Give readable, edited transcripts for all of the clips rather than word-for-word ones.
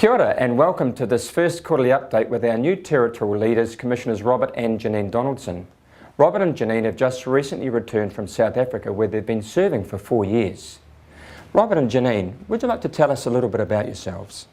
Kia ora and welcome to this first quarterly update with our new territorial leaders, Commissioners Robert and Janine Donaldson. Robert and Janine have just recently returned from South Africa where they've been serving for 4 years. Robert and Janine, would you like to tell us a little bit about yourselves?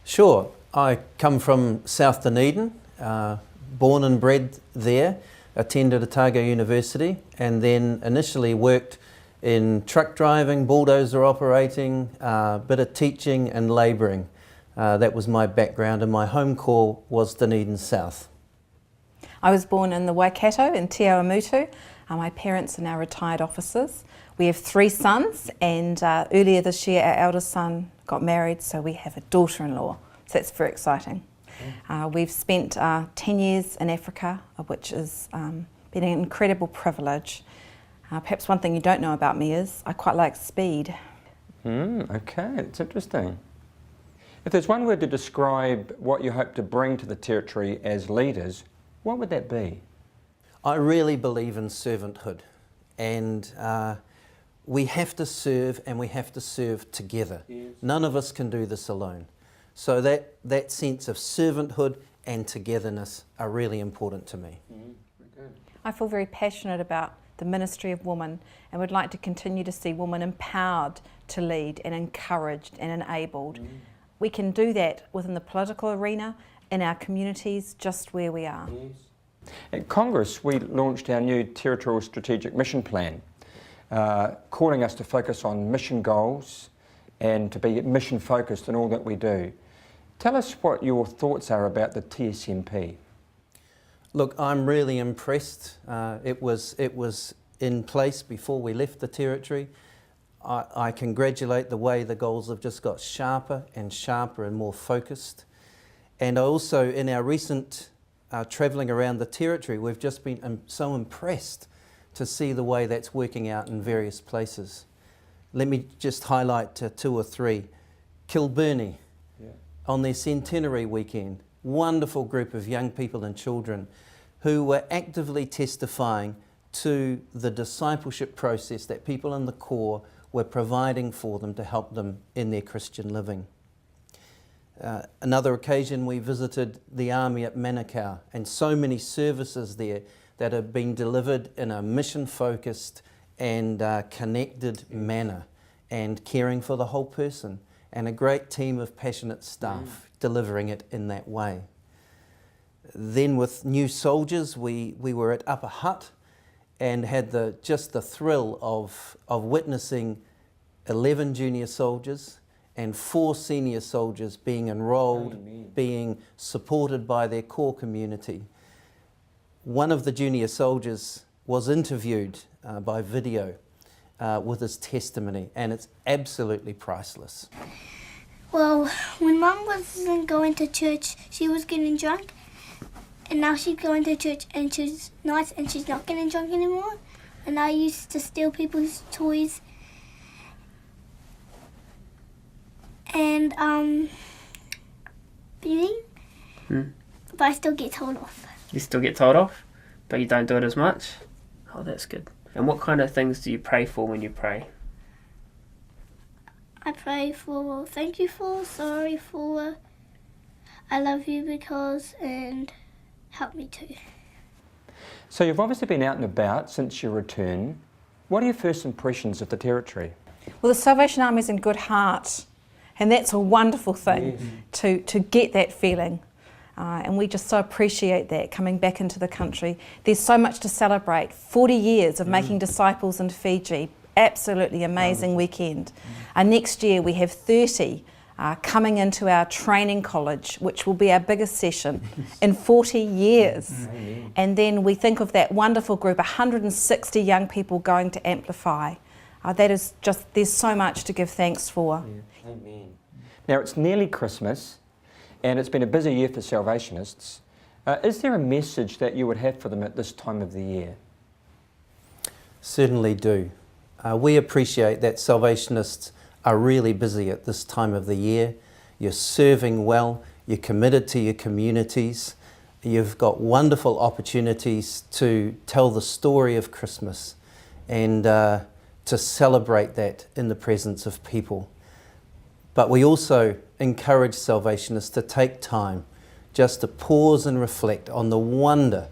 Sure. I come from South Dunedin, born and bred there, attended Otago University and then initially worked in truck driving, bulldozer operating, a bit of teaching and labouring. That was my background and my home core was Dunedin South. I was born in the Waikato in Te Awamutu. My parents are now retired officers. We have 3 sons and earlier this year our eldest son got married, so we have a daughter-in-law. So that's very exciting. We've spent 10 years in Africa, which has been an incredible privilege. Perhaps one thing you don't know about me is I quite like speed. Okay, it's interesting. If there's one word to describe what you hope to bring to the territory as leaders, what would that be? I really believe in servanthood, and we have to serve and we have to serve together. Yes. None of us can do this alone. So that sense of servanthood and togetherness are really important to me. I feel very passionate about the ministry of women and would like to continue to see women empowered to lead and encouraged and enabled. We can do that within the political arena, in our communities, just where we are. Yes. At Congress, we launched our new Territorial Strategic Mission Plan, calling us to focus on mission goals and to be mission focused in all that we do. Tell us what your thoughts are about the TSMP. Look, I'm really impressed. It was in place before we left the territory. I congratulate the way the goals have just got sharper and more focused. And also in our recent travelling around the territory, we've just been so impressed to see the way that's working out in various places. Let me just highlight 2 or 3. Kilbirnie, on their centenary weekend, wonderful group of young people and children who were actively testifying to the discipleship process that people in the core were providing for them to help them in their Christian living. Another occasion we visited the army at Manukau, and so many services there that have been delivered in a mission-focused and connected manner and caring for the whole person, and a great team of passionate staff delivering it in that way. Then with new soldiers, we were at Upper Hutt and had just the thrill of witnessing 11 junior soldiers and 4 senior soldiers being enrolled, being supported by their core community. One of the junior soldiers was interviewed by video with his testimony, and it's absolutely priceless. Well, when Mum wasn't going to church, she was getting drunk, and now she's going to church and she's nice and she's not getting drunk anymore. And I used to steal people's toys and beating, but I still get told off. You still get told off, but you don't do it as much? Oh, that's good. And what kind of things do you pray for when you pray? I pray for thank you for, sorry for, I love you because, and help me too. So you've obviously been out and about since your return. What are your first impressions of the territory? Well, the Salvation Army's in good heart, and that's a wonderful thing to get that feeling. And we just so appreciate that coming back into the country. There's so much to celebrate. 40 years of making disciples in Fiji. Absolutely amazing weekend. Next year we have 30 coming into our training college, which will be our biggest session in 40 years. And then we think of that wonderful group, 160 young people going to Amplify. That is just, there's so much to give thanks for. Amen. Now it's nearly Christmas and it's been a busy year for Salvationists. Is there a message that you would have for them at this time of the year? Certainly do. We appreciate that Salvationists are really busy at this time of the year. You're serving well, you're committed to your communities, you've got wonderful opportunities to tell the story of Christmas and to celebrate that in the presence of people. But we also encourage Salvationists to take time just to pause and reflect on the wonder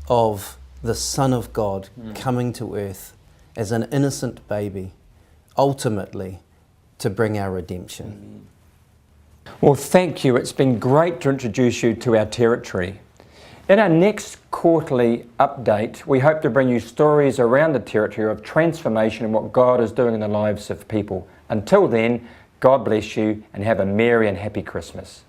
of the Son of God coming to earth as an innocent baby, ultimately to bring our redemption. Well, thank you. It's been great to introduce you to our territory. In our next quarterly update, we hope to bring you stories around the territory of transformation and what God is doing in the lives of people. Until then, God bless you and have a merry and happy Christmas.